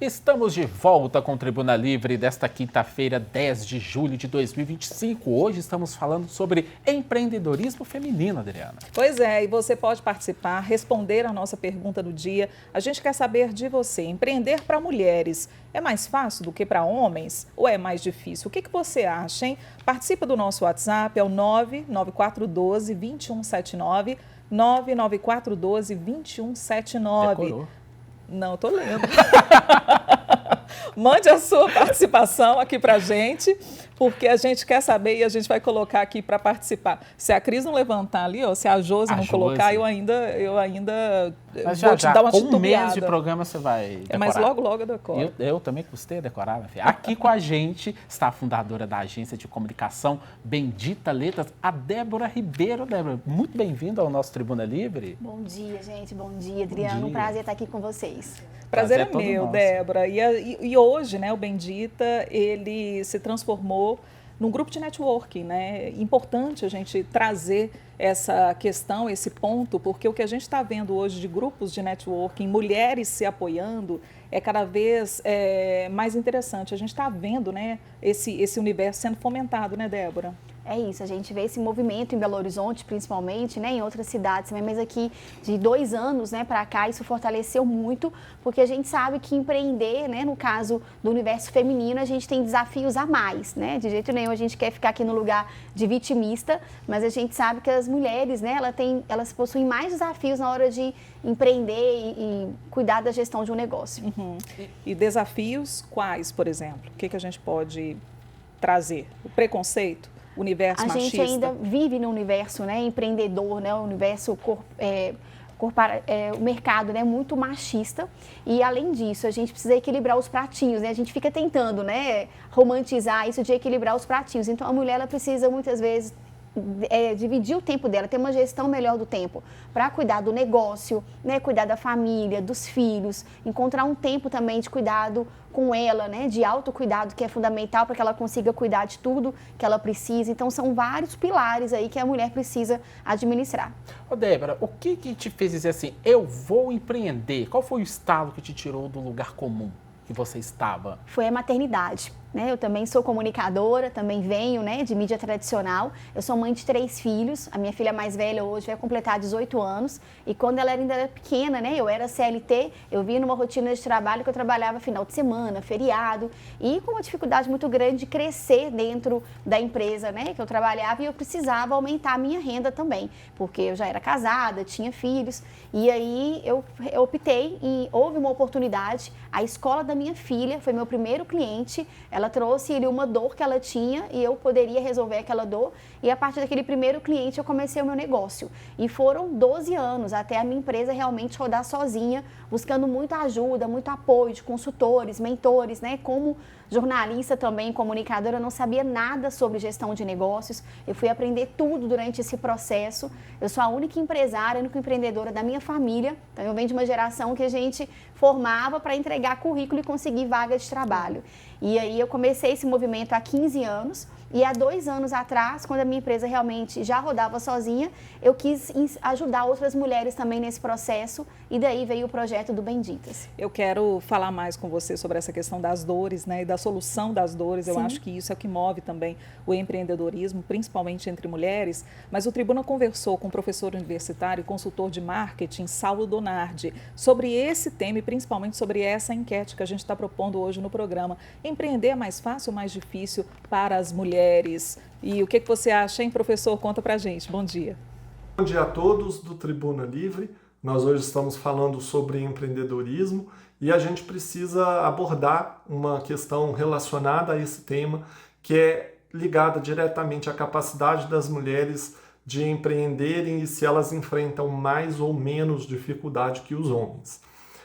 Estamos de volta com o Tribuna Livre desta quinta-feira, 10 de julho de 2025. Hoje estamos falando sobre empreendedorismo feminino, Adriana. Pois é, e você pode participar, responder a nossa pergunta do dia. A gente quer saber de você, empreender para mulheres é mais fácil do que para homens ou é mais difícil? O que você acha, hein? Participa do nosso WhatsApp, é o 99412-2179, 99412-2179. Decorou. Não, eu tô lendo. Mande a sua participação aqui pra gente, porque a gente quer saber e a gente vai colocar aqui para participar. Se a Cris não levantar ali, ou se a Josi não colocar, eu ainda Mas vou te dar uma com um titubeada. mês de programa você vai decorar. Mas logo eu decoro. Eu também custei a decorar, minha filha. Aqui com a gente está a fundadora da agência de comunicação Bendita Letras, a Débora Ribeiro. Débora, muito bem-vinda ao nosso Tribuna Livre. Bom dia, gente. Bom dia, Adriano. Um prazer estar aqui com vocês. Prazer é meu, nosso. Débora. E hoje, né, o Bendita, ele se transformou num grupo de networking, né? Importante a gente trazer essa questão, esse ponto, porque o que a gente está vendo hoje de grupos de networking, mulheres se apoiando, é cada vez mais interessante. A gente está vendo, né, esse universo sendo fomentado, né, Débora? É isso, a gente vê esse movimento em Belo Horizonte, principalmente, né, em outras cidades também, mas aqui de 2 anos, né, para cá, isso fortaleceu muito, porque a gente sabe que empreender, né, no caso do universo feminino, a gente tem desafios a mais, né, de jeito nenhum a gente quer ficar aqui no lugar de vitimista, mas a gente sabe que as mulheres, né, elas possuem mais desafios na hora de empreender e cuidar da gestão de um negócio. Uhum. E desafios quais, por exemplo? O que a gente pode trazer? O preconceito? Universo machista. A gente ainda vive no universo, né, empreendedor, né, o universo o mercado, né, muito machista, e além disso a gente precisa equilibrar os pratinhos, né, a gente fica tentando, né, romantizar isso de equilibrar os pratinhos. Então a mulher ela precisa muitas vezes dividir o tempo dela, ter uma gestão melhor do tempo para cuidar do negócio, né, cuidar da família, dos filhos, encontrar um tempo também de cuidado com ela, né, de autocuidado, que é fundamental para que ela consiga cuidar de tudo que ela precisa. Então são vários pilares aí que a mulher precisa administrar. Ô Débora, o que te fez dizer assim, eu vou empreender? Qual foi o estalo que te tirou do lugar comum que você estava? Foi a maternidade. Né? Eu também sou comunicadora, também venho, né, de mídia tradicional. Eu sou mãe de 3 filhos. A minha filha mais velha hoje vai completar 18 anos. E quando ela ainda era pequena, né, eu era CLT, eu vinha numa rotina de trabalho que eu trabalhava final de semana, feriado. E com uma dificuldade muito grande de crescer dentro da empresa, né, que eu trabalhava. E eu precisava aumentar a minha renda também, porque eu já era casada, tinha filhos. E aí eu optei e houve uma oportunidade. A escola da minha filha foi meu primeiro cliente. Ela trouxe uma dor que ela tinha e eu poderia resolver aquela dor. E a partir daquele primeiro cliente eu comecei o meu negócio. E foram 12 anos até a minha empresa realmente rodar sozinha, buscando muita ajuda, muito apoio de consultores, mentores, né? Como jornalista também, comunicadora, eu não sabia nada sobre gestão de negócios. Eu fui aprender tudo durante esse processo. Eu sou a única empresária, a única empreendedora da minha família. Então eu venho de uma geração que a gente formava para entregar currículo e conseguir vaga de trabalho. E aí eu comecei esse movimento há 15 anos e há 2 anos atrás, quando a minha empresa realmente já rodava sozinha, eu quis ajudar outras mulheres também nesse processo e daí veio o projeto do Benditas. Eu quero falar mais com você sobre essa questão das dores, né, e da solução das dores. Eu Sim. acho que isso é o que move também o empreendedorismo, principalmente entre mulheres. Mas o Tribuna conversou com o professor universitário e consultor de marketing, Saulo Donardi, sobre esse tema e principalmente sobre essa enquete que a gente está propondo hoje no programa. Empreender é mais fácil ou mais difícil para as mulheres? E o que você acha, hein, professor? Conta pra gente. Bom dia. Bom dia a todos do Tribuna Livre. Nós hoje estamos falando sobre empreendedorismo e a gente precisa abordar uma questão relacionada a esse tema, que é ligada diretamente à capacidade das mulheres de empreenderem e se elas enfrentam mais ou menos dificuldade que os homens.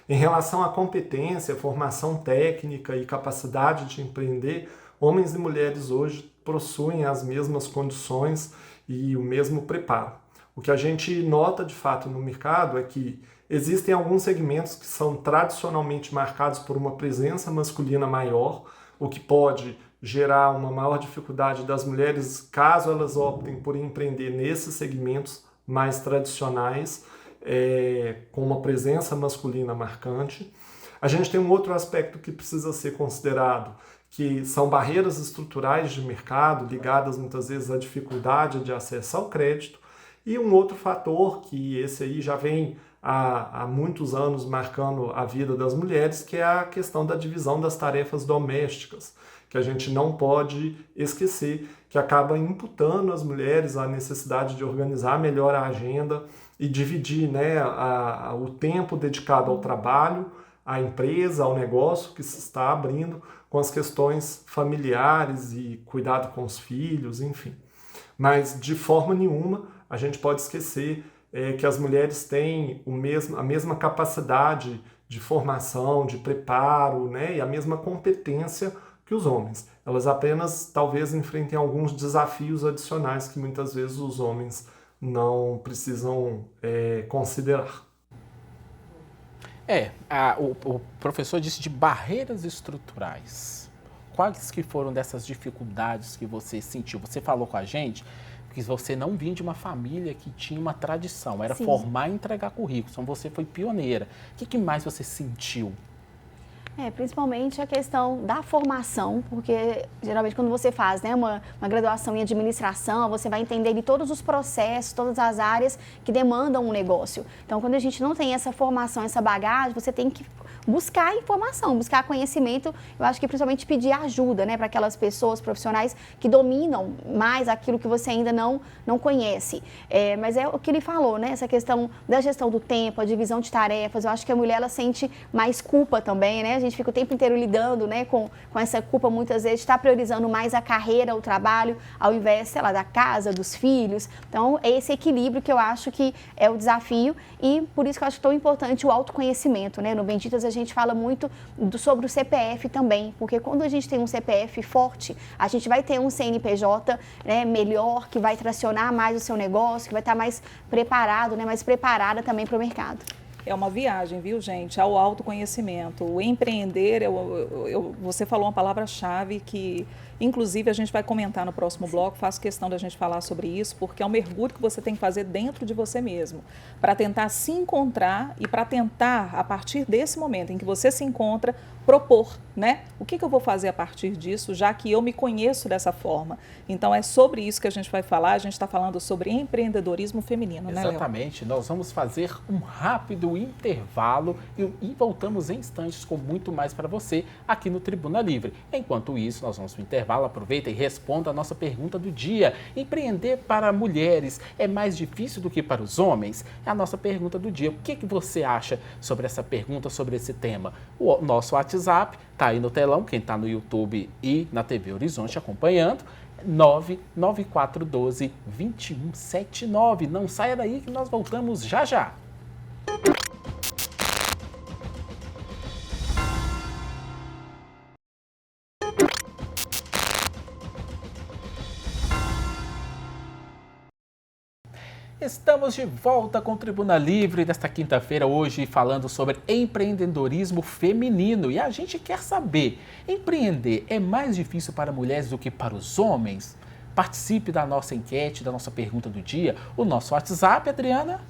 Em relação à competência, formação técnica e capacidade de empreender, homens e mulheres hoje possuem as mesmas condições e o mesmo preparo. O que a gente nota de fato no mercado é que existem alguns segmentos que são tradicionalmente marcados por uma presença masculina maior, o que pode gerar uma maior dificuldade das mulheres caso elas optem por empreender nesses segmentos mais tradicionais, com uma presença masculina marcante. A gente tem um outro aspecto que precisa ser considerado, que são barreiras estruturais de mercado, ligadas muitas vezes à dificuldade de acesso ao crédito, e um outro fator, que esse aí já vem há muitos anos marcando a vida das mulheres, que é a questão da divisão das tarefas domésticas, que a gente não pode esquecer, que acaba imputando às mulheres a necessidade de organizar melhor a agenda e dividir, né, o tempo dedicado ao trabalho, à empresa, ao negócio que se está abrindo, com as questões familiares e cuidado com os filhos, enfim. Mas, de forma nenhuma, a gente pode esquecer que as mulheres têm a mesma capacidade de formação, de preparo, né, e a mesma competência que os homens. Elas apenas, talvez, enfrentem alguns desafios adicionais que muitas vezes os homens não precisam considerar. O professor disse de barreiras estruturais. Quais que foram dessas dificuldades que você sentiu? Você falou com a gente que você não vinha de uma família que tinha uma tradição, era formar e entregar currículo, então você foi pioneira. O que mais você sentiu? Principalmente a questão da formação, porque geralmente quando você faz, né, uma graduação em administração, você vai entender de todos os processos, todas as áreas que demandam um negócio. Então, quando a gente não tem essa formação, essa bagagem, você tem que buscar informação, buscar conhecimento, eu acho que principalmente pedir ajuda, né, para aquelas pessoas profissionais que dominam mais aquilo que você ainda não conhece. Mas é o que ele falou, né, essa questão da gestão do tempo, a divisão de tarefas, eu acho que a mulher ela sente mais culpa também, né, a gente fica o tempo inteiro lidando, né, com essa culpa muitas vezes, está priorizando mais a carreira, o trabalho, ao invés, sei lá, da casa, dos filhos. Então, é esse equilíbrio que eu acho que é o desafio e por isso que eu acho tão importante o autoconhecimento, né, no Benditas a gente fala muito sobre o CPF também, porque quando a gente tem um CPF forte, a gente vai ter um CNPJ, né, melhor, que vai tracionar mais o seu negócio, que vai estar mais preparado, né, mais preparada também para o mercado. É uma viagem, viu, gente, ao autoconhecimento. O empreender, você falou uma palavra-chave que, inclusive, a gente vai comentar no próximo bloco, faço questão da gente falar sobre isso, porque é um mergulho que você tem que fazer dentro de você mesmo, para tentar se encontrar e para tentar, a partir desse momento em que você se encontra, propor, né? O que eu vou fazer a partir disso, já que eu me conheço dessa forma? Então, é sobre isso que a gente vai falar. A gente está falando sobre empreendedorismo feminino, né, Léo? Exatamente. Nós vamos fazer um rápido intervalo e voltamos em instantes com muito mais para você aqui no Tribuna Livre. Enquanto isso, nós vamos para o intervalo. Aproveita e responda a nossa pergunta do dia. Empreender para mulheres é mais difícil do que para os homens? É a nossa pergunta do dia. O que você acha sobre essa pergunta, sobre esse tema? O nosso WhatsApp está aí no telão, quem está no YouTube e na TV Horizonte acompanhando, 99412-2179. Não saia daí que nós voltamos já já. Estamos de volta com o Tribuna Livre desta quinta-feira, hoje falando sobre empreendedorismo feminino. E a gente quer saber, empreender é mais difícil para mulheres do que para os homens? Participe da nossa enquete, da nossa pergunta do dia. O nosso WhatsApp, Adriana?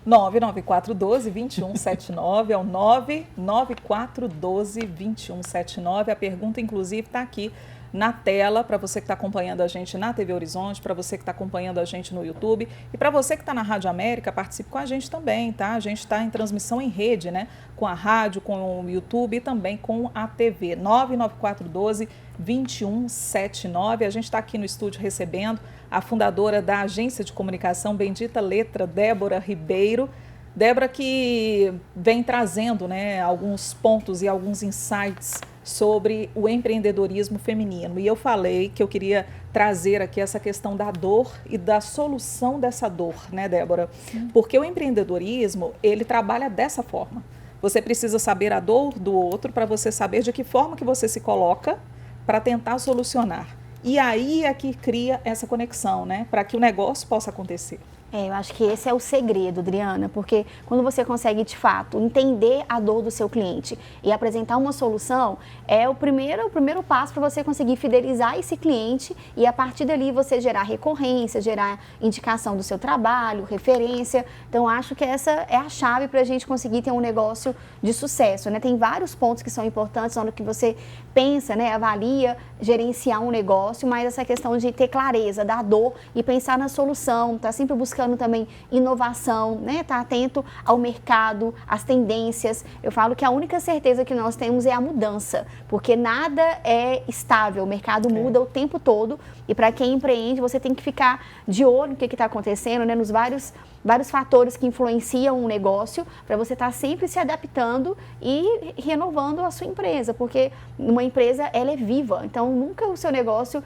99412-2179, é o 99412-2179. A pergunta, inclusive, está aqui na tela, para você que está acompanhando a gente na TV Horizonte, para você que está acompanhando a gente no YouTube e para você que está na Rádio América, participe com a gente também, tá? A gente está em transmissão em rede, né? Com a rádio, com o YouTube e também com a TV. 99412-2179. A gente está aqui no estúdio recebendo a fundadora da agência de comunicação Bendita Letra, Débora Ribeiro. Débora que vem trazendo, né, alguns pontos e alguns insights sobre o empreendedorismo feminino. E eu falei que eu queria trazer aqui essa questão da dor e da solução dessa dor, né, Débora? Sim. Porque o empreendedorismo, ele trabalha dessa forma. Você precisa saber a dor do outro para você saber de que forma que você se coloca para tentar solucionar. E aí é que cria essa conexão, né, para que o negócio possa acontecer. Eu acho que esse é o segredo, Adriana, porque quando você consegue, de fato, entender a dor do seu cliente e apresentar uma solução, é o primeiro passo para você conseguir fidelizar esse cliente e, a partir dali, você gerar recorrência, gerar indicação do seu trabalho, referência. Então, acho que essa é a chave para a gente conseguir ter um negócio de sucesso, né? Tem vários pontos que são importantes na hora que você pensa, né, avalia, gerenciar um negócio, mas essa questão de ter clareza da dor e pensar na solução, tá sempre buscando também inovação, né? Tá atento ao mercado, às tendências. Eu falo que a única certeza que nós temos é a mudança, porque nada é estável, o mercado muda o tempo todo e para quem empreende você tem que ficar de olho no que está acontecendo, né? Nos vários fatores que influenciam um negócio, para você estar sempre se adaptando e renovando a sua empresa, porque uma empresa, ela é viva, então nunca o seu negócio,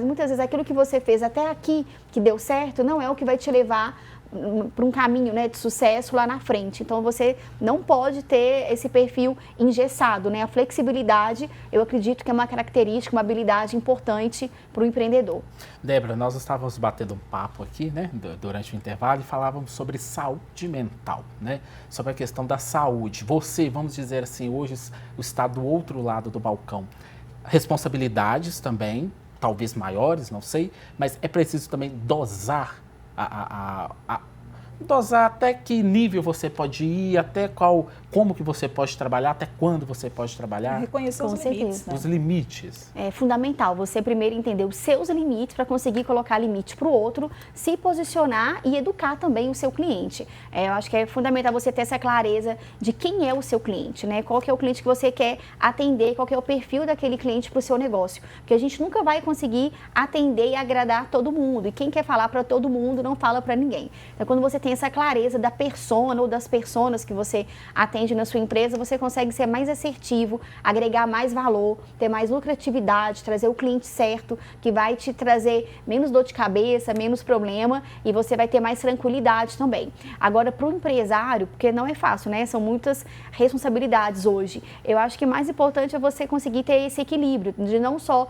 muitas vezes aquilo que você fez até aqui, que deu certo, não é o que vai te levar para um caminho, né, de sucesso lá na frente. Então você não pode ter esse perfil engessado, né? A flexibilidade, eu acredito que é uma característica, uma habilidade importante para o empreendedor. Débora, nós estávamos batendo um papo aqui, né, durante o intervalo e falávamos sobre saúde mental, né? Sobre a questão da saúde. Você, vamos dizer assim, hoje está do outro lado do balcão. Responsabilidades também, talvez maiores, não sei, mas é preciso também dosar dosar até que nível você pode ir, até como que você pode trabalhar, até quando você pode trabalhar. Reconhecer os limites, né? Os limites. É fundamental você primeiro entender os seus limites para conseguir colocar limite para o outro, se posicionar e educar também o seu cliente. Eu acho que é fundamental você ter essa clareza de quem é o seu cliente, né? Qual que é o cliente que você quer atender, qual que é o perfil daquele cliente para o seu negócio. Porque a gente nunca vai conseguir atender e agradar todo mundo. E quem quer falar para todo mundo não fala para ninguém. Então, quando você tem essa clareza da persona ou das personas que você atende na sua empresa, você consegue ser mais assertivo, agregar mais valor, ter mais lucratividade, trazer o cliente certo, que vai te trazer menos dor de cabeça, menos problema e você vai ter mais tranquilidade também. Agora, para o empresário, porque não é fácil, né? São muitas responsabilidades hoje. Eu acho que o mais importante é você conseguir ter esse equilíbrio, de não só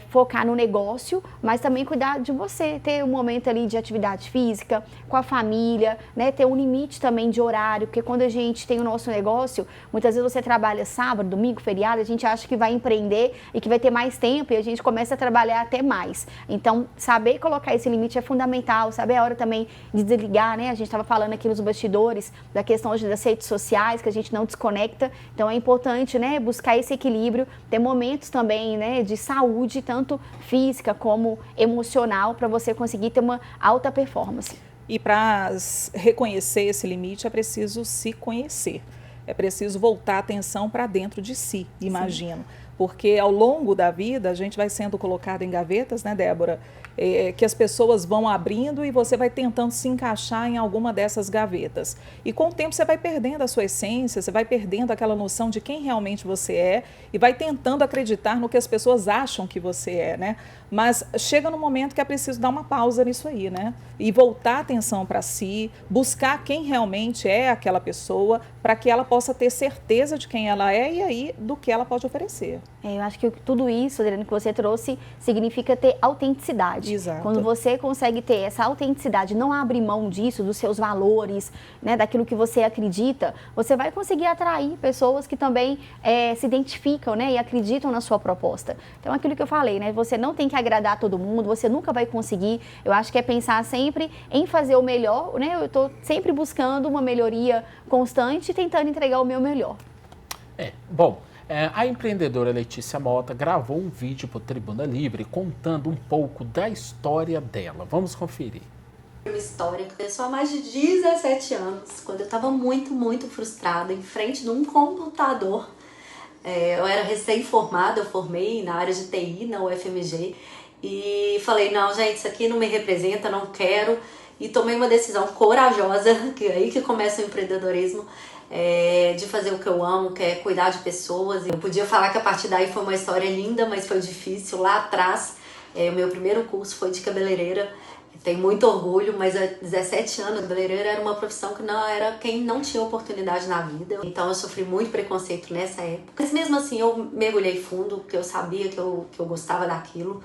focar no negócio, mas também cuidar de você, ter um momento ali de atividade física, com a família, né? Ter um limite também de horário, porque quando a gente tem o nosso negócio, muitas vezes você trabalha sábado, domingo, feriado, a gente acha que vai empreender e que vai ter mais tempo e a gente começa a trabalhar até mais. Então, saber colocar esse limite é fundamental, saber a hora também de desligar, né? A gente estava falando aqui nos bastidores da questão hoje das redes sociais, que a gente não desconecta, então é importante, né, buscar esse equilíbrio, ter momentos também, né, de saúde, tanto física como emocional, para você conseguir ter uma alta performance. E para reconhecer esse limite é preciso se conhecer, é preciso voltar a atenção para dentro de si, imagino. Sim. Porque ao longo da vida a gente vai sendo colocado em gavetas, né, Débora? Que as pessoas vão abrindo e você vai tentando se encaixar em alguma dessas gavetas. E com o tempo você vai perdendo a sua essência, você vai perdendo aquela noção de quem realmente você é e vai tentando acreditar no que as pessoas acham que você é, né? Mas chega no momento que é preciso dar uma pausa nisso aí, né? E voltar a atenção para si, buscar quem realmente é aquela pessoa, para que ela possa ter certeza de quem ela é e aí do que ela pode oferecer. Eu acho que tudo isso, Adriana, que você trouxe, significa ter autenticidade. Exato. Quando você consegue ter essa autenticidade, não abrir mão disso, dos seus valores, né, daquilo que você acredita, você vai conseguir atrair pessoas que também se identificam, né, e acreditam na sua proposta. Então, aquilo que eu falei, né, você não tem que agradar todo mundo, você nunca vai conseguir. Eu acho que é pensar sempre em fazer o melhor, né? Eu estou sempre buscando uma melhoria constante e tentando entregar o meu melhor. Bom, a empreendedora Letícia Mota gravou um vídeo para o Tribuna Livre contando um pouco da história dela. Vamos conferir. Uma história que começou há mais de 17 anos, quando eu estava muito frustrada, em frente de um computador. Eu era recém-formada, eu formei na área de TI, na UFMG, e falei, não, gente, isso aqui não me representa, não quero, e tomei uma decisão corajosa, que é aí que começa o empreendedorismo, de fazer o que eu amo, que é cuidar de pessoas. Eu podia falar que a partir daí foi uma história linda, mas foi difícil. Lá atrás, o meu primeiro curso foi de cabeleireira. Tenho muito orgulho, mas há 17 anos, cabeleireira era uma profissão que não era quem não tinha oportunidade na vida. Então eu sofri muito preconceito nessa época. Mas mesmo assim eu mergulhei fundo, porque eu sabia que eu gostava daquilo.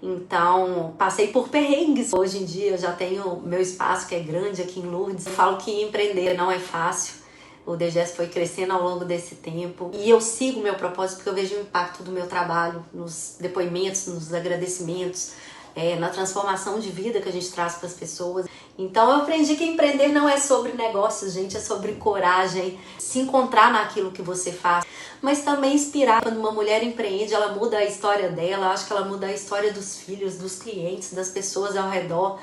Então, passei por perrengues. Hoje em dia eu já tenho meu espaço que é grande aqui em Lourdes. Eu falo que empreender não é fácil. O DGS foi crescendo ao longo desse tempo. E eu sigo o meu propósito porque eu vejo o impacto do meu trabalho nos depoimentos, nos agradecimentos, na transformação de vida que a gente traz para as pessoas. Então eu aprendi que empreender não é sobre negócios, gente, é sobre coragem, se encontrar naquilo que você faz, mas também inspirar. Quando uma mulher empreende, ela muda a história dela, acho que ela muda a história dos filhos, dos clientes, das pessoas ao redor.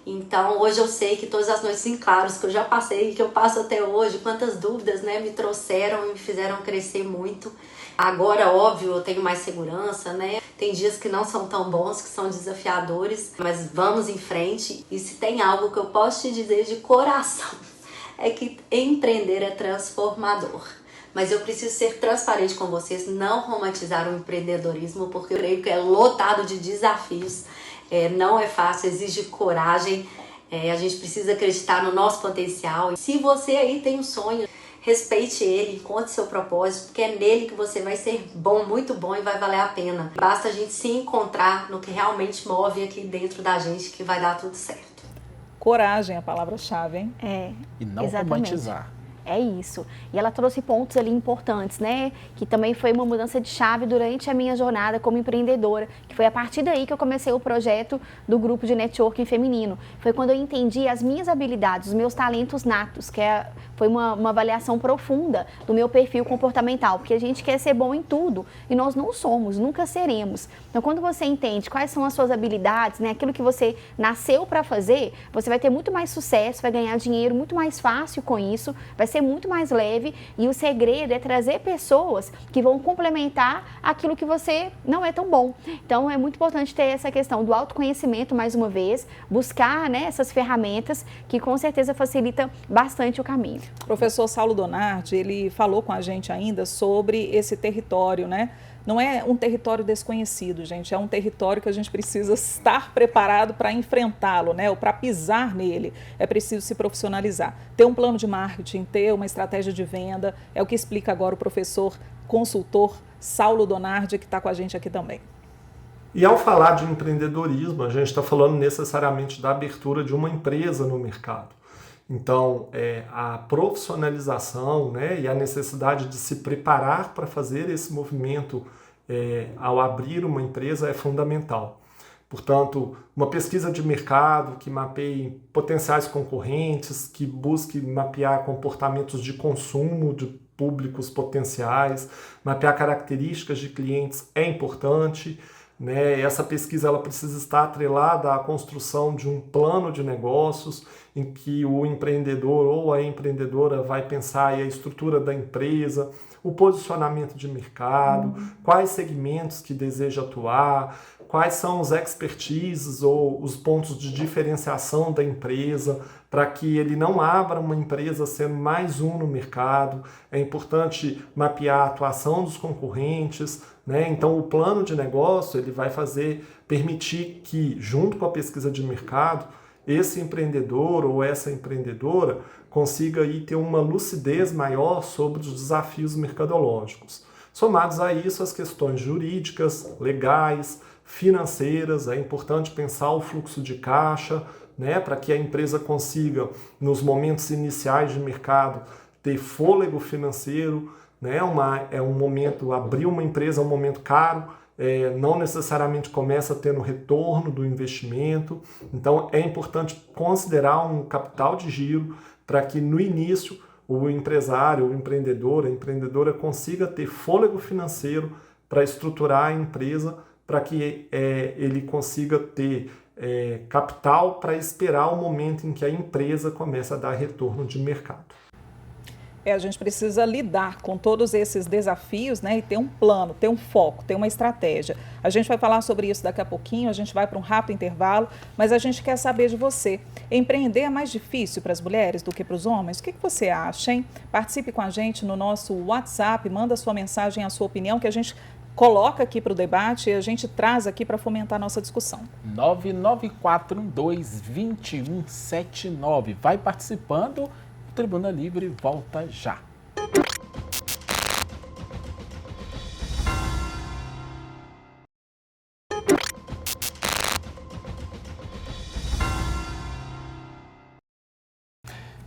Então hoje eu sei que todas as noites em claros que eu já passei, que eu passo até hoje, quantas dúvidas, né, me trouxeram e me fizeram crescer muito. Agora, óbvio, eu tenho mais segurança, né? Tem dias que não são tão bons, que são desafiadores, mas vamos em frente. E se tem algo que eu posso te dizer de coração, é que empreender é transformador. Mas eu preciso ser transparente com vocês, não romantizar o empreendedorismo, porque eu creio que é lotado de desafios. Não é fácil, exige coragem. A gente precisa acreditar no nosso potencial. Se você aí tem um sonho, respeite ele, encontre seu propósito, porque é nele que você vai ser bom, muito bom e vai valer a pena. Basta a gente se encontrar no que realmente move aqui dentro da gente que vai dar tudo certo. Coragem é a palavra-chave, hein? E não exatamente. romantizar. É isso. E ela trouxe pontos ali importantes, né? Que também foi uma mudança de chave durante a minha jornada como empreendedora. Que foi a partir daí que eu comecei o projeto do grupo de networking feminino. Foi quando eu entendi as minhas habilidades, os meus talentos natos, que foi uma avaliação profunda do meu perfil comportamental. Porque a gente quer ser bom em tudo e nós não somos, nunca seremos. Então, quando você entende quais são as suas habilidades, né? Aquilo que você nasceu para fazer, você vai ter muito mais sucesso, vai ganhar dinheiro muito mais fácil com isso, vai ser muito mais leve, e o segredo é trazer pessoas que vão complementar aquilo que você não é tão bom. Então é muito importante ter essa questão do autoconhecimento, mais uma vez, buscar, né, essas ferramentas que com certeza facilita bastante o caminho. O professor Saulo Donardi, ele falou com a gente ainda sobre esse território, né? Não é um território desconhecido, gente, é um território que a gente precisa estar preparado para enfrentá-lo, né? Ou para pisar nele. É preciso se profissionalizar. Ter um plano de marketing, ter uma estratégia de venda, é o que explica agora o professor consultor Saulo Donardi, que está com a gente aqui também. E ao falar de empreendedorismo, a gente está falando necessariamente da abertura de uma empresa no mercado. Então, a profissionalização, né, e a necessidade de se preparar para fazer esse movimento ao abrir uma empresa é fundamental. Portanto, uma pesquisa de mercado que mapeie potenciais concorrentes, que busque mapear comportamentos de consumo de públicos potenciais, mapear características de clientes é importante. Né? Essa pesquisa ela precisa estar atrelada à construção de um plano de negócios em que o empreendedor ou a empreendedora vai pensar aí a estrutura da empresa, o posicionamento de mercado, quais segmentos que deseja atuar, quais são os expertises ou os pontos de diferenciação da empresa, para que ele não abra uma empresa sendo mais um no mercado. É importante mapear a atuação dos concorrentes, né? Então o plano de negócio ele vai permitir que, junto com a pesquisa de mercado, esse empreendedor ou essa empreendedora consiga aí ter uma lucidez maior sobre os desafios mercadológicos. Somados a isso, as questões jurídicas, legais, financeiras, é importante pensar o fluxo de caixa, né, para que a empresa consiga, nos momentos iniciais de mercado, ter fôlego financeiro, né, abrir uma empresa é um momento caro, não necessariamente começa tendo retorno do investimento, então é importante considerar um capital de giro para que no início o empresário, o empreendedor, a empreendedora consiga ter fôlego financeiro para estruturar a empresa, para que ele consiga ter capital para esperar o momento em que a empresa começa a dar retorno de mercado. A gente precisa lidar com todos esses desafios, né, e ter um plano, ter um foco, ter uma estratégia. A gente vai falar sobre isso daqui a pouquinho, a gente vai para um rápido intervalo, mas a gente quer saber de você. Empreender é mais difícil para as mulheres do que para os homens? O que você acha, hein? Participe com a gente no nosso WhatsApp, manda sua mensagem, a sua opinião, que a gente coloca aqui para o debate e a gente traz aqui para fomentar a nossa discussão. 99412-2179. Vai participando. Tribuna Livre volta já.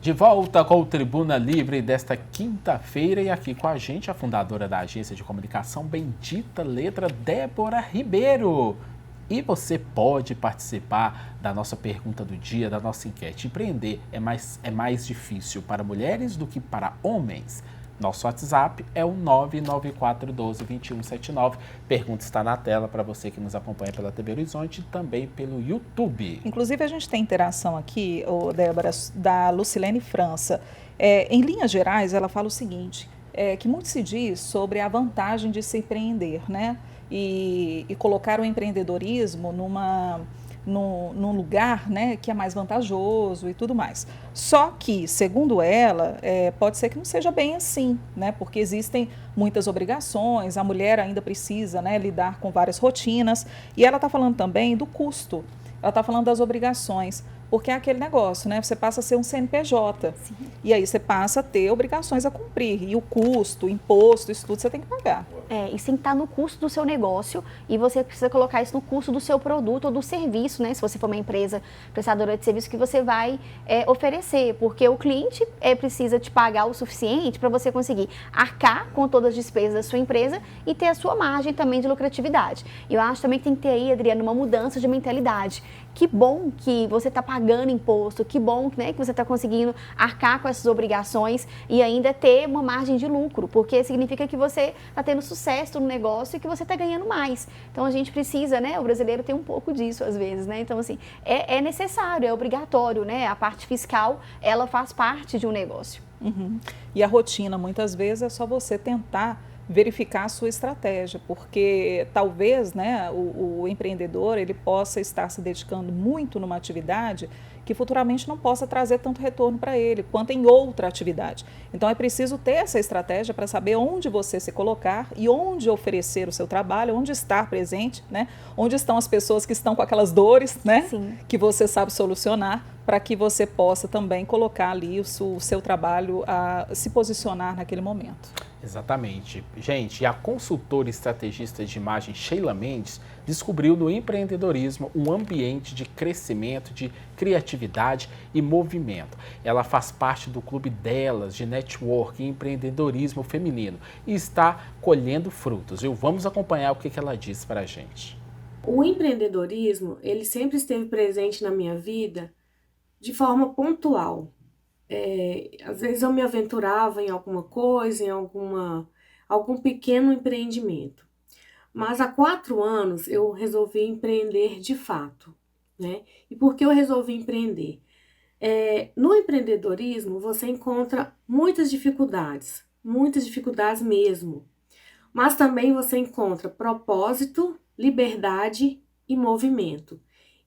De volta com o Tribuna Livre desta quinta-feira e aqui com a gente a fundadora da agência de comunicação Bendita Letra, Débora Ribeiro. E você pode participar da nossa pergunta do dia, da nossa enquete. Empreender é mais difícil para mulheres do que para homens? Nosso WhatsApp é o 99412-2179. Pergunta está na tela para você que nos acompanha pela TV Horizonte e também pelo YouTube. Inclusive, a gente tem interação aqui, Débora, da Lucilene França. Em linhas gerais, ela fala o seguinte, que muito se diz sobre a vantagem de se empreender, né? E colocar o empreendedorismo num lugar, né, que é mais vantajoso e tudo mais. Só que, segundo ela, pode ser que não seja bem assim, né, porque existem muitas obrigações, a mulher ainda precisa, né, lidar com várias rotinas, e ela está falando também do custo, ela está falando das obrigações, porque é aquele negócio, né, você passa a ser um CNPJ, sim, e aí você passa a ter obrigações a cumprir, e o custo, o imposto, isso tudo você tem que pagar. Isso tem que estar no custo do seu negócio e você precisa colocar isso no custo do seu produto ou do serviço, né? Se você for uma empresa prestadora de serviço que você vai oferecer, porque o cliente precisa te pagar o suficiente para você conseguir arcar com todas as despesas da sua empresa e ter a sua margem também de lucratividade. E eu acho também que tem que ter aí, Adriana, uma mudança de mentalidade. Que bom que você está pagando imposto, que bom, né, que você está conseguindo arcar com essas obrigações e ainda ter uma margem de lucro, porque significa que você está tendo sucesso no negócio e que você está ganhando mais. Então a gente precisa, né, o brasileiro tem um pouco disso às vezes, né, então assim, é necessário, é obrigatório, né, a parte fiscal, ela faz parte de um negócio. Uhum. E a rotina, muitas vezes, é só você tentar verificar a sua estratégia, porque talvez, né, o empreendedor ele possa estar se dedicando muito numa atividade que futuramente não possa trazer tanto retorno para ele quanto em outra atividade. Então é preciso ter essa estratégia para saber onde você se colocar e onde oferecer o seu trabalho, onde estar presente, né? Onde estão as pessoas que estão com aquelas dores, né? Sim. Que você sabe solucionar, para que você possa também colocar ali o seu trabalho a se posicionar naquele momento. Exatamente. Gente, a consultora estrategista de imagem Sheila Mendes descobriu no empreendedorismo um ambiente de crescimento, de criatividade e movimento. Ela faz parte do clube delas de network e empreendedorismo feminino e está colhendo frutos. Vamos acompanhar o que ela disse para a gente. O empreendedorismo, ele sempre esteve presente na minha vida de forma pontual. Às vezes eu me aventurava em alguma coisa, em algum pequeno empreendimento. Mas há 4 anos eu resolvi empreender de fato, né? E por que eu resolvi empreender? No empreendedorismo você encontra muitas dificuldades mesmo. Mas também você encontra propósito, liberdade e movimento.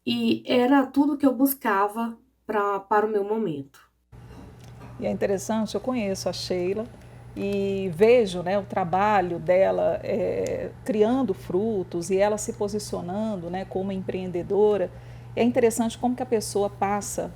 E era tudo que eu buscava para o meu momento. E é interessante, eu conheço a Sheila e vejo, né, o trabalho dela criando frutos e ela se posicionando, né, como empreendedora. É interessante como que a pessoa passa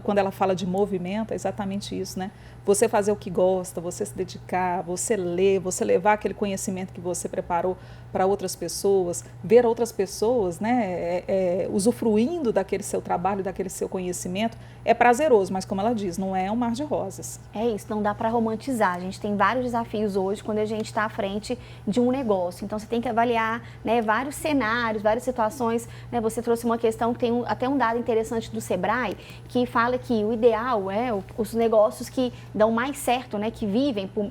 quando ela fala de movimento, é exatamente isso, né? Você fazer o que gosta, você se dedicar, você ler, você levar aquele conhecimento que você preparou para outras pessoas, ver outras pessoas, né, usufruindo daquele seu trabalho, daquele seu conhecimento, é prazeroso, mas como ela diz, não é um mar de rosas. É isso, não dá para romantizar. A gente tem vários desafios hoje quando a gente está à frente de um negócio. Então você tem que avaliar, né, vários cenários, várias situações. Né? Você trouxe uma questão que tem até um dado interessante do Sebrae, que fala que o ideal é os negócios que dão mais certo, né, que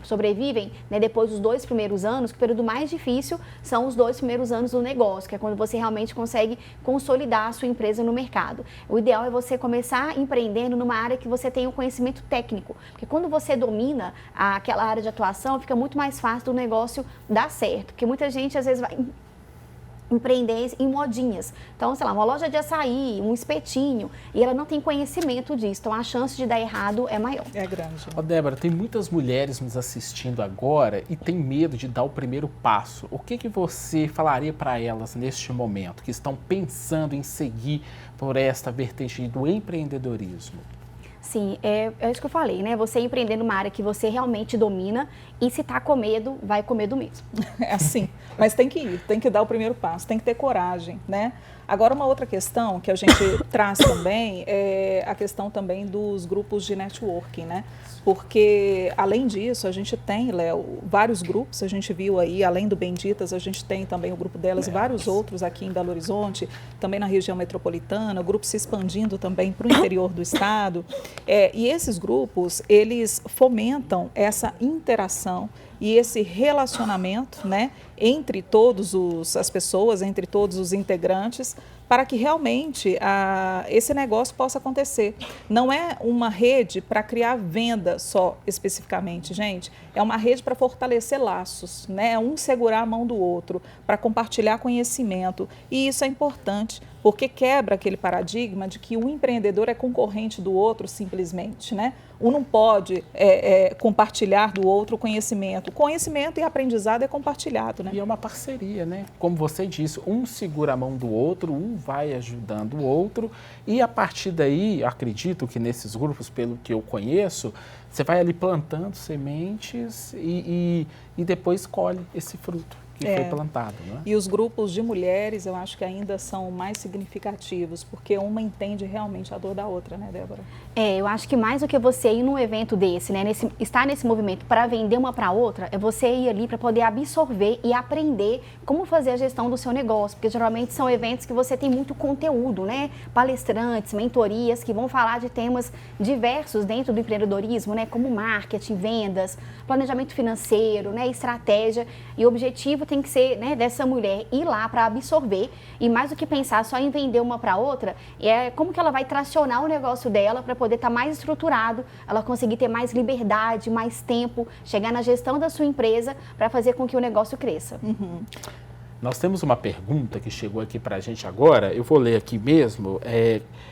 sobrevivem, né, depois dos 2 primeiros anos, que o período mais difícil são os 2 primeiros anos do negócio, que é quando você realmente consegue consolidar a sua empresa no mercado. O ideal é você começar empreendendo numa área que você tenha um conhecimento técnico, porque quando você domina aquela área de atuação, fica muito mais fácil do negócio dar certo, porque muita gente às vezes vai empreender em modinhas. Então, sei lá, uma loja de açaí, um espetinho, e ela não tem conhecimento disso. Então, a chance de dar errado é maior. É grande. Débora, tem muitas mulheres nos assistindo agora e tem medo de dar o primeiro passo. O que você falaria para elas neste momento, que estão pensando em seguir por esta vertente do empreendedorismo? Sim, é isso que eu falei, né? Você empreender numa área que você realmente domina e se tá com medo, vai com medo mesmo. É assim, mas tem que ir, tem que dar o primeiro passo, tem que ter coragem, né? Agora, uma outra questão que a gente traz também é a questão também dos grupos de networking, né? Porque, além disso, a gente tem, Léo, vários grupos, a gente viu aí, além do Benditas, a gente tem também o grupo delas e vários outros aqui em Belo Horizonte, também na região metropolitana, o grupo se expandindo também para o interior do estado. E esses grupos, eles fomentam essa interação e esse relacionamento, né, entre todas as pessoas, entre todos os integrantes, para que realmente esse negócio possa acontecer. Não é uma rede para criar venda só, especificamente, gente. É uma rede para fortalecer laços, né? Um segurar a mão do outro, para compartilhar conhecimento. E isso é importante, porque quebra aquele paradigma de que um empreendedor é concorrente do outro simplesmente, né? Um não pode compartilhar do outro conhecimento. Conhecimento e aprendizado é compartilhado, né? E é uma parceria, né? Como você disse, um segura a mão do outro, um vai ajudando o outro. E a partir daí, acredito que nesses grupos, pelo que eu conheço, você vai ali plantando sementes e depois colhe esse fruto que foi plantado, né? E os grupos de mulheres, eu acho que ainda são mais significativos, porque uma entende realmente a dor da outra, né, Débora? Eu acho que mais do que você ir num evento desse, né, estar nesse movimento para vender uma para outra, é você ir ali para poder absorver e aprender como fazer a gestão do seu negócio, porque geralmente são eventos que você tem muito conteúdo, né, palestrantes, mentorias que vão falar de temas diversos dentro do empreendedorismo, né, como marketing, vendas, planejamento financeiro, né, estratégia, e o objetivo tem que ser, né, dessa mulher ir lá para absorver e mais do que pensar só em vender uma para outra, é como que ela vai tracionar o negócio dela para poder estar mais estruturado, ela conseguir ter mais liberdade, mais tempo, chegar na gestão da sua empresa para fazer com que o negócio cresça. Uhum. Nós temos uma pergunta que chegou aqui para a gente agora, eu vou ler aqui mesmo,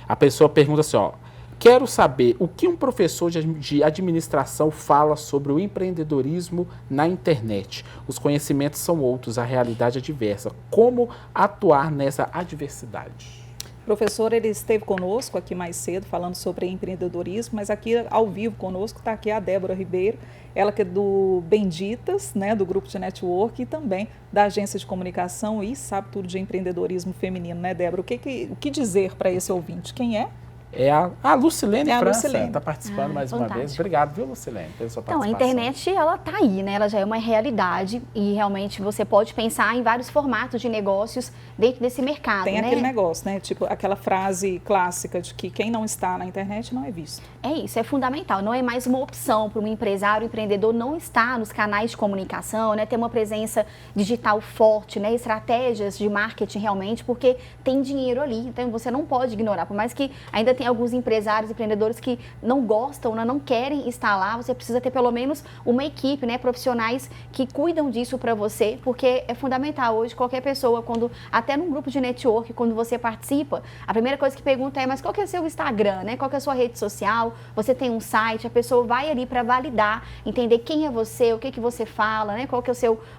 a pessoa pergunta assim, ó, quero saber o que um professor de administração fala sobre o empreendedorismo na internet. Os conhecimentos são outros, a realidade é diversa. Como atuar nessa adversidade? O professor, ele esteve conosco aqui mais cedo, falando sobre empreendedorismo, mas aqui ao vivo conosco está aqui a Débora Ribeiro, ela que é do Benditas, né, do grupo de network e também da agência de comunicação e sabe tudo de empreendedorismo feminino, né, Débora? O que dizer para esse ouvinte? Quem é? É a Lucilene França, Lucilene. está participando mais uma vez. Obrigado, viu, Lucilene, pela sua participação. Então, a internet, ela está aí, né? Ela já é uma realidade e realmente você pode pensar em vários formatos de negócios dentro desse mercado, Tem né? aquele negócio, né? Tipo, aquela frase clássica de que quem não está na internet não é visto. É isso, é fundamental. Não é mais uma opção para um empresário, um empreendedor não estar nos canais de comunicação, né? Ter uma presença digital forte, né? Estratégias de marketing realmente, porque tem dinheiro ali. Então, você não pode ignorar. Por mais que ainda tem alguns empresários, empreendedores que não gostam, né, não querem estar lá, você precisa ter pelo menos uma equipe, né, profissionais que cuidam disso para você, porque é fundamental hoje qualquer pessoa, até num grupo de network, quando você participa, a primeira coisa que pergunta é, mas qual que é o seu Instagram, né, qual que é a sua rede social, você tem um site, a pessoa vai ali para validar, entender quem é você, o que você fala, né, qual que é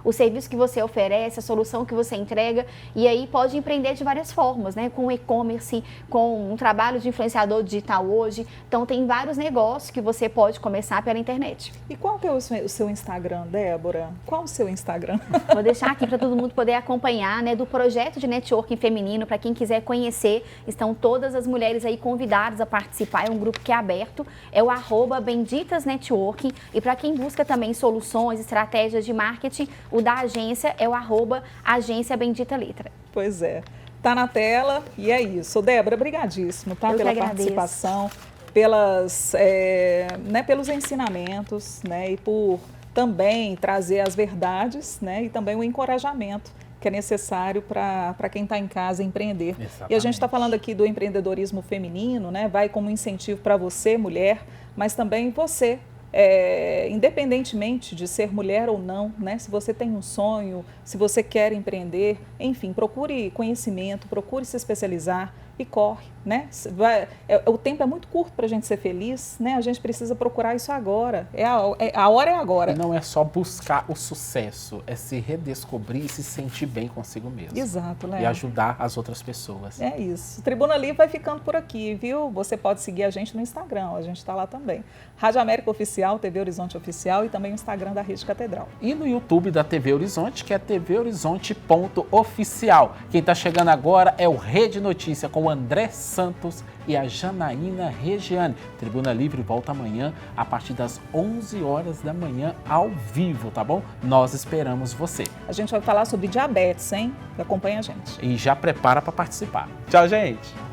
o serviço que você oferece, a solução que você entrega, e aí pode empreender de várias formas, né, com e-commerce, com um trabalho de influenciador digital hoje. Então, tem vários negócios que você pode começar pela internet. E qual que é o seu Instagram, Débora? Qual o seu Instagram? Vou deixar aqui para todo mundo poder acompanhar, né, do projeto de networking feminino. Para quem quiser conhecer, estão todas as mulheres aí convidadas a participar. É um grupo que é aberto. É o @benditasnetworking. E para quem busca também soluções, estratégias de marketing, o da agência é o @agência Bendita Letra. Pois é. Tá na tela e é isso. Débora, brigadíssimo, tá? Pela participação, pelos ensinamentos, né? E por também trazer as verdades, né? E também o encorajamento que é necessário para quem está em casa empreender. Exatamente. E a gente está falando aqui do empreendedorismo feminino, né? Vai como incentivo para você, mulher, mas também você, independentemente de ser mulher ou não, né? Se você tem um sonho, se você quer empreender, enfim, procure conhecimento, procure se especializar, e corre, né? O tempo é muito curto para a gente ser feliz, né? A gente precisa procurar isso agora. A hora é agora. E não é só buscar o sucesso, é se redescobrir e se sentir bem consigo mesmo. Exato, Léo. E ajudar as outras pessoas. É isso. Tribuna Livre vai ficando por aqui, viu? Você pode seguir a gente no Instagram, a gente está lá também. Rádio América Oficial, TV Horizonte Oficial e também o Instagram da Rede Catedral. E no YouTube da TV Horizonte, que é tvhorizonte.oficial. Quem está chegando agora é o Rede Notícia com o André Santos e a Janaína Regiane. Tribuna Livre volta amanhã a partir das 11 horas da manhã ao vivo, tá bom? Nós esperamos você. A gente vai falar sobre diabetes, hein? Acompanha a gente. E já prepara para participar. Tchau, gente!